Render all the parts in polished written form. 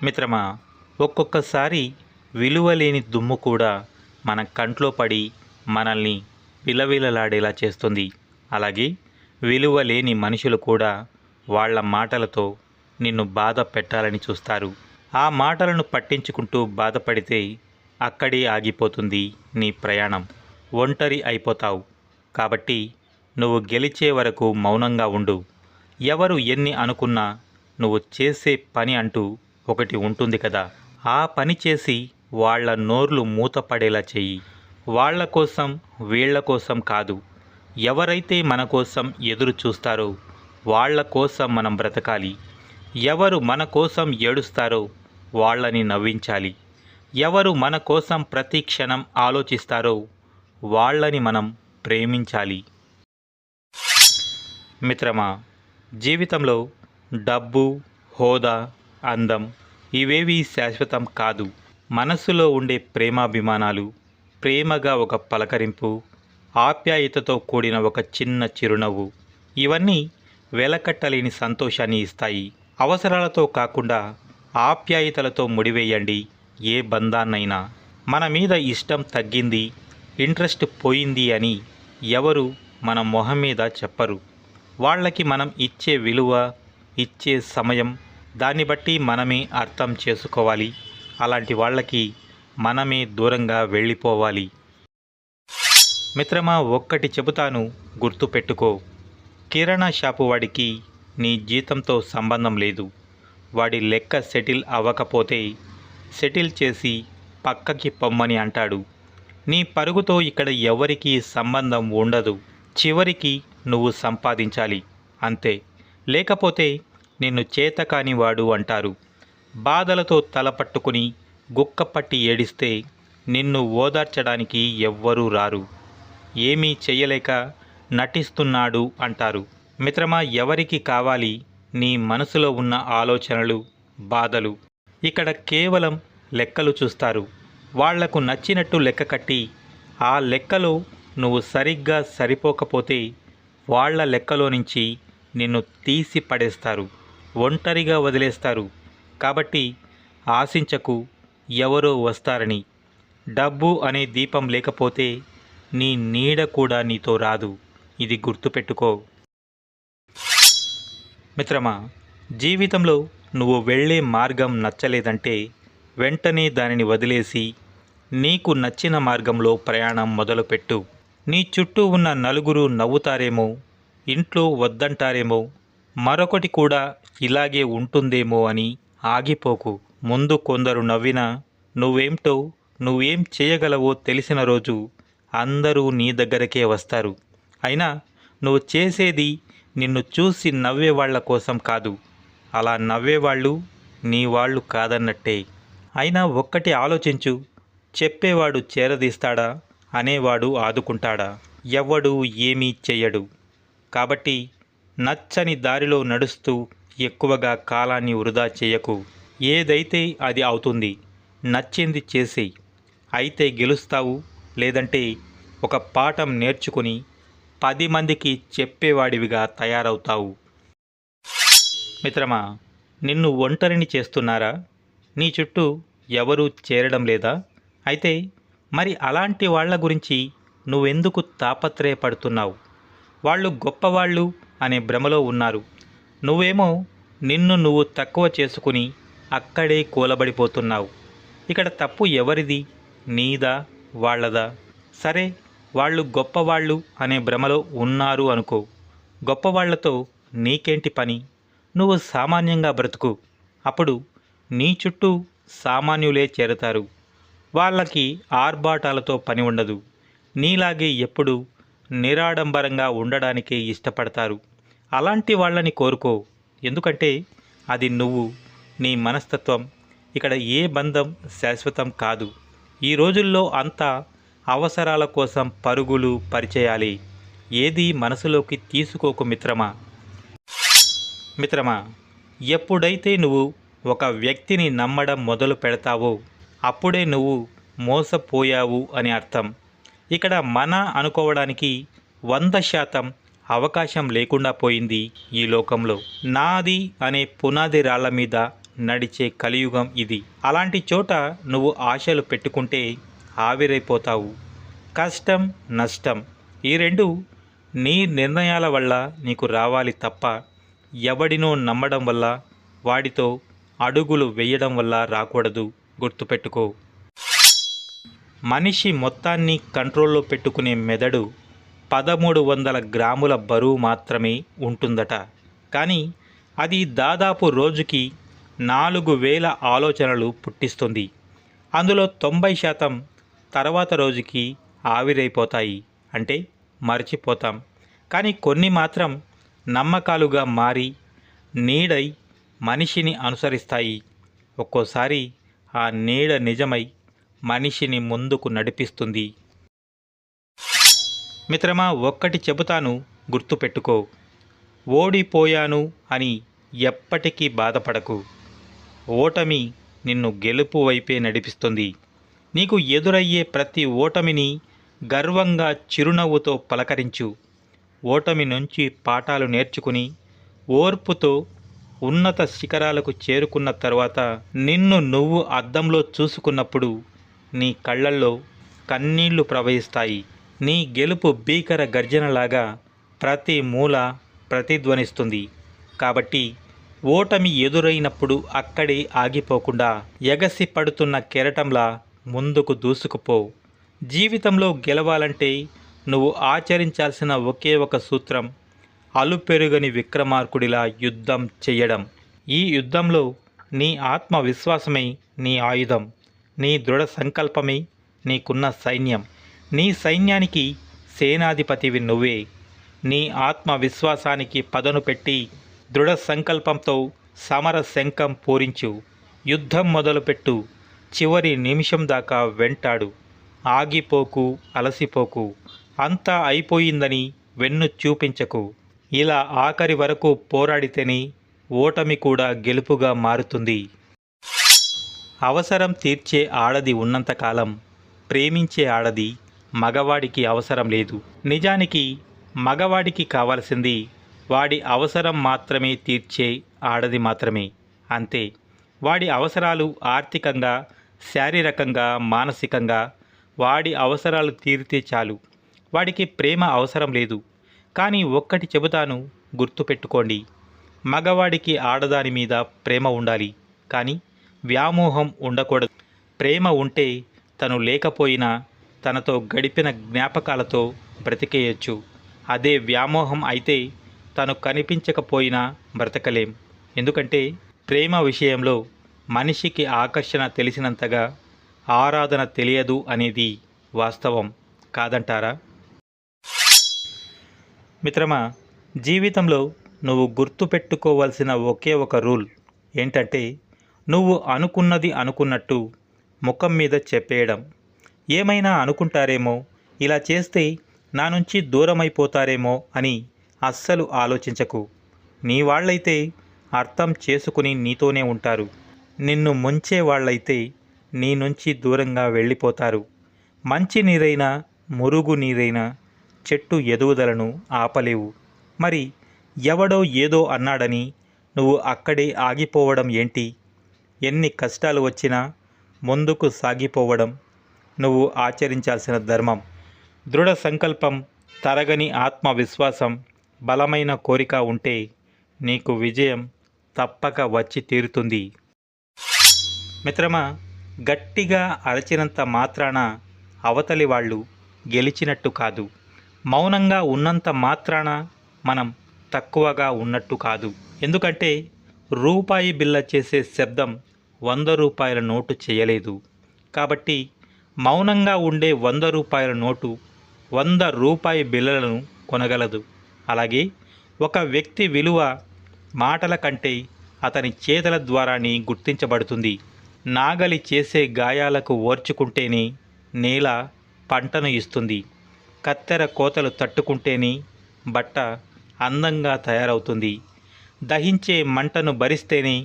మిత్రమా, ఒక్కొక్కసారి విలువలేని దుమ్ము కూడా మన కంట్లో పడి మనల్ని విలవిలలాడేలా చేస్తుంది. అలాగే విలువలేని మనుషులు కూడా వాళ్ళ మాటలతో నిన్ను బాధ పెట్టాలని చూస్తారు. ఆ మాటలను పట్టించుకుంటూ బాధపడితే అక్కడే ఆగిపోతుంది నీ ప్రయాణం. ఒంటరి అయిపోతావు. కాబట్టి నువ్వు గెలిచే వరకు మౌనంగా ఉండు. ఎవరు ఎన్ని అనుకున్నా నువ్వు చేసే పని అంటూ ఒకటి ఉంటుంది కదా. ఆ పని చేసి వాళ్ళ నోర్లు మూతపడేలా చెయ్యి. వాళ్ళ కోసం వీళ్ళ కోసం కాదు, ఎవరైతే మన కోసం ఎదురు చూస్తారో వాళ్ళ కోసం మనం బ్రతకాలి. ఎవరు మన కోసం ఏడుస్తారో వాళ్ళని నవ్వించాలి. ఎవరు మన కోసం ప్రతి క్షణం ఆలోచిస్తారో వాళ్ళని మనం ప్రేమించాలి. మిత్రమా, జీవితంలో డబ్బు, హోదా, అందం ఇవేవీ శాశ్వతం కాదు. మనస్సులో ఉండే ప్రేమాభిమానాలు, ప్రేమగా ఒక పలకరింపు, ఆప్యాయతతో కూడిన ఒక చిన్న చిరునవ్వు, ఇవన్నీ వెలకట్టలేని సంతోషాన్ని ఇస్తాయి. అవసరాలతో కాకుండా ఆప్యాయతలతో ముడివేయండి ఏ బంధాన్నైనా. మన మీద ఇష్టం తగ్గింది, ఇంట్రెస్ట్ పోయింది అని ఎవరు మన మొహం మీద చెప్పరు. వాళ్ళకి మనం ఇచ్చే విలువ, ఇచ్చే సమయం, దాన్ని బట్టి మనమే అర్థం చేసుకోవాలి. అలాంటి వాళ్ళకి మనమే దూరంగా వెళ్ళిపోవాలి. మిత్రమా, ఒక్కటి చెబుతాను, గుర్తుపెట్టుకో. కిరాణా షాపు వాడికి నీ జీతంతో సంబంధం లేదు. వాడి లెక్క సెటిల్ అవ్వకపోతే సెటిల్ చేసి పక్కకి పొమ్మని అంటాడు. నీ పరుగుతో ఇక్కడ ఎవరికీ సంబంధం ఉండదు. చివరికి నువ్వు సంపాదించాలి అంతే. లేకపోతే నిన్ను చేతకాని వాడు అంటారు. బాధలతో తలపట్టుకుని గుక్కపట్టి ఏడిస్తే నిన్ను ఓదార్చడానికి ఎవ్వరూ రారు. ఏమీ చెయ్యలేక నటిస్తున్నాడు అంటారు. మిత్రమా, ఎవరికి కావాలి నీ మనసులో ఉన్న ఆలోచనలు, బాధలు? ఇక్కడ కేవలం లెక్కలు చూస్తారు. వాళ్లకు నచ్చినట్టు లెక్క కట్టి ఆ లెక్కలో నువ్వు సరిగ్గా సరిపోకపోతే వాళ్ళ లెక్కలో నుంచి నిన్ను తీసి పడేస్తారు, ఒంటరిగా వదిలేస్తారు. కాబట్టి ఆశించకు ఎవరో వస్తారని. డబ్బు అనే దీపం లేకపోతే నీ నీడ కూడా నీతో రాదు. ఇది గుర్తుపెట్టుకో. మిత్రమా, జీవితంలో నువ్వు వెళ్ళే మార్గం నచ్చలేదంటే వెంటనే దానిని వదిలేసి నీకు నచ్చిన మార్గంలో ప్రయాణం మొదలుపెట్టు. నీ చుట్టూ ఉన్న నలుగురు నవ్వుతారేమో, ఇంట్లో వద్దంటారేమో, మరొకటి కూడా ఇలాగే ఉంటుందేమో అని ఆగిపోకు. ముందు కొందరు నవ్వినా నువ్వేంటో, నువ్వేం చేయగలవో తెలిసిన రోజు అందరూ నీ దగ్గరకే వస్తారు. అయినా నువ్వు చేసేది నిన్ను చూసి నవ్వేవాళ్ల కోసం కాదు. అలా నవ్వేవాళ్ళు నీ వాళ్ళు కాదన్నట్టే. అయినా ఒక్కటి ఆలోచించు, చెప్పేవాడు చేరదీస్తాడా, అనేవాడు ఆదుకుంటాడా? ఎవ్వడు ఏమీ చెయ్యడు. కాబట్టి నచ్చని దారిలో నడుస్తూ ఎక్కువగా కాలాన్ని వృధా చేయకు. ఏదైతే అది అవుతుంది. నచ్చింది చేసేయి. అయితే గెలుస్తావు, లేదంటే ఒక పాఠం నేర్చుకుని 10 మందికి చెప్పేవాడివిగా తయారవుతావు. మిత్రమా, నిన్ను ఒంటరిని చేస్తున్నారా? నీ చుట్టూ ఎవరూ చేరడం లేదా? అయితే మరి అలాంటి వాళ్ళ గురించి నువ్వెందుకు తాపత్రయపడుతున్నావు? వాళ్ళు గొప్పవాళ్ళు అనే భ్రమలో ఉన్నారు. నువ్వేమో నిన్ను నువ్వు తక్కువ చేసుకుని అక్కడే కూలబడిపోతున్నావు. ఇక్కడ తప్పు ఎవరిది? నీదా, వాళ్ళదా? సరే, వాళ్ళు గొప్పవాళ్ళు అనే భ్రమలో ఉన్నారు అనుకో. గొప్పవాళ్లతో నీకేంటి పని? నువ్వు సామాన్యంగా బ్రతుకు. అప్పుడు నీ చుట్టూ సామాన్యులే చేరతారు. వాళ్ళకి ఆర్భాటాలతో పని ఉండదు. నీలాగే ఎప్పుడు నిరాడంబరంగా ఉండడానికే ఇష్టపడతారు. అలాంటి వాళ్ళని కోరుకో. ఎందుకంటే అది నువ్వు, నీ మనస్తత్వం. ఇక్కడ ఏ బంధం శాశ్వతం కాదు. ఈ రోజుల్లో అంతా అవసరాల కోసం పరుగులు, పరిచయాలే. ఏది మనసులోకి తీసుకోకు మిత్రమా. మిత్రమా, ఎప్పుడైతే నువ్వు ఒక వ్యక్తిని నమ్మడం మొదలు పెడతావో అప్పుడే నువ్వు మోసపోయావు అని అర్థం. ఇక్కడ మన అనుకోవడానికి 100% అవకాశం లేకుండా పోయింది ఈ లోకంలో. నాది అనే పునాది రాళ్ల మీద నడిచే కలియుగం ఇది. అలాంటి చోట నువ్వు ఆశలు పెట్టుకుంటే ఆవిరైపోతావు. కష్టం, నష్టం ఈ రెండు నీ నిర్ణయాల వల్ల నీకు రావాలి తప్ప ఎవడినో నమ్మడం వల్ల, వాడితో అడుగులు వేయడం వల్ల రాకూడదు. గుర్తుపెట్టుకో. మనిషి మొత్తాన్ని కంట్రోల్లో పెట్టుకునే మెదడు 1300 గ్రాముల బరువు మాత్రమే ఉంటుందట. కానీ అది దాదాపు రోజుకి 4000 ఆలోచనలు పుట్టిస్తుంది. అందులో 90% తర్వాత రోజుకి ఆవిరైపోతాయి, అంటే మర్చిపోతాం. కానీ కొన్ని మాత్రం నమ్మకాలుగా మారి నీడై మనిషిని అనుసరిస్తాయి. ఒక్కోసారి ఆ నీడ నిజమై మనిషిని ముందుకు నడిపిస్తుంది. మిత్రమా, ఒక్కటి చెబుతాను, గుర్తుపెట్టుకో. ఓడిపోయాను అని ఎప్పటికీ బాధపడకు. ఓటమి నిన్ను గెలుపు వైపే నడిపిస్తుంది. నీకు ఎదురయ్యే ప్రతి ఓటమిని గర్వంగా చిరునవ్వుతో పలకరించు. ఓటమి నుంచి పాఠాలు నేర్చుకుని ఓర్పుతో ఉన్నత శిఖరాలకు చేరుకున్న తర్వాత నిన్ను నువ్వు అద్దంలో చూసుకున్నప్పుడు నీ కళ్ళల్లో కన్నీళ్లు ప్రవహిస్తాయి. నీ గెలుపు భీకర గర్జనలాగా ప్రతి మూల ప్రతిధ్వనిస్తుంది. కాబట్టి ఓటమి ఎదురైనప్పుడు అక్కడే ఆగిపోకుండా ఎగసి పడుతున్న కెరటంలా ముందుకు దూసుకుపో. జీవితంలో గెలవాలంటే నువ్వు ఆచరించాల్సిన ఒకే ఒక సూత్రం అలుపెరుగని విక్రమార్కుడిలా యుద్ధం చెయ్యడం. ఈ యుద్ధంలో నీ ఆత్మవిశ్వాసమే నీ ఆయుధం. నీ దృఢ సంకల్పమే నీకున్న సైన్యం. నీ సైన్యానికి సేనాధిపతివి నువ్వే. నీ ఆత్మవిశ్వాసానికి పదను పెట్టి దృఢ సంకల్పంతో సమర శంఖం పూరించు. యుద్ధం మొదలుపెట్టు. చివరి నిమిషం దాకా వెంటాడు. ఆగిపోకు, అలసిపోకు. అంతా అయిపోయిందని వెన్ను చూపించకు. ఇలా ఆఖరి వరకు పోరాడితేనే ఓటమి కూడా గెలుపుగా మారుతుంది. అవసరం తీర్చే ఆడది ఉన్నంతకాలం ప్రేమించే ఆడది మగవాడికి అవసరం లేదు. నిజానికి మగవాడికి కావలసింది వాడి అవసరం మాత్రమే తీర్చే ఆడది మాత్రమే. అంతే. వాడి అవసరాలు ఆర్థికంగా, శారీరకంగా, మానసికంగా వాడి అవసరాలు తీరితే చాలు. వాడికి ప్రేమ అవసరం లేదు. కానీ ఒక్కటి చెబుతాను, గుర్తుపెట్టుకోండి. మగవాడికి ఆడదాని మీద ప్రేమ ఉండాలి, కానీ వ్యామోహం ఉండకూడదు. ప్రేమ ఉంటే తను లేకపోయినా తనతో గడిపిన జ్ఞాపకాలతో బ్రతికేయచ్చు. అదే వ్యామోహం అయితే తను కనిపించకపోయినా బ్రతకలేం. ఎందుకంటే ప్రేమ విషయంలో మనిషికి ఆకర్షణ తెలిసినంతగా ఆరాధన తెలియదు అనేది వాస్తవం కాదంటారా? మిత్రమా, జీవితంలో నువ్వు గుర్తుపెట్టుకోవాల్సిన ఒకే ఒక రూల్ ఏంటంటే నువ్వు అనుకున్నది అనుకున్నట్టు ముఖం మీద చెప్పేయడం. ఏమైనా అనుకుంటారేమో, ఇలా చేస్తే నా నుంచి దూరమైపోతారేమో అని అస్సలు ఆలోచించకు. నీ వాళ్ళైతే అర్థం చేసుకుని నీతోనే ఉంటారు. నిన్ను ముంచే వాళ్ళైతే నీ నుంచి దూరంగా వెళ్ళిపోతారు. మంచి నీరైనా, మురుగు నీరైనా చెట్టు ఎదుగుదలను ఆపలేవు. మరి ఎవడో ఏదో అన్నాడని నువ్వు అక్కడే ఆగిపోవడం ఏంటి? ఎన్ని కష్టాలు వచ్చినా ముందుకు సాగిపోవడం నువ్వు ఆచరించాల్సిన ధర్మం. దృఢ సంకల్పం, తరగని ఆత్మవిశ్వాసం, బలమైన కోరిక ఉంటే నీకు విజయం తప్పక వచ్చి తీరుతుంది. మిత్రమా, గట్టిగా అరచినంత మాత్రాన అవతలి వాళ్ళు గెలిచినట్టు కాదు. మౌనంగా ఉన్నంత మాత్రాన మనం తక్కువగా ఉన్నట్టు కాదు. ఎందుకంటే రూపాయి బిళ్ళ చేసే శబ్దం 100 రూపాయల నోటు చేయలేదు. కాబట్టి మౌనంగా ఉండే 100 రూపాయల నోటు 100 రూపాయి బిళ్ళలను కొనగలదు. అలాగే ఒక వ్యక్తి విలువ మాటల కంటే అతని చేతల ద్వారానే గుర్తించబడుతుంది. నాగలి చేసే గాయాలకు ఓర్చుకుంటేనే నేల పంటను ఇస్తుంది. కత్తెర కోతలు తట్టుకుంటేనే బట్ట అందంగా తయారవుతుంది. దహించే మంటను భరిస్తేనే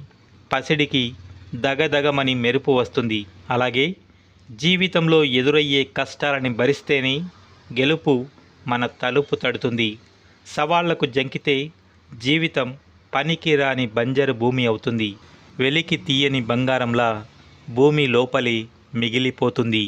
పసిడికి దగదగమని మెరుపు వస్తుంది. అలాగే జీవితంలో ఎదురయ్యే కష్టాలని భరిస్తేనే గెలుపు మన తలుపు తడుతుంది. సవాళ్లకు జంకితే జీవితం పనికిరాని బంజరు భూమి అవుతుంది. వెలికి తీయని బంగారంలా భూమి లోపలి మిగిలిపోతుంది.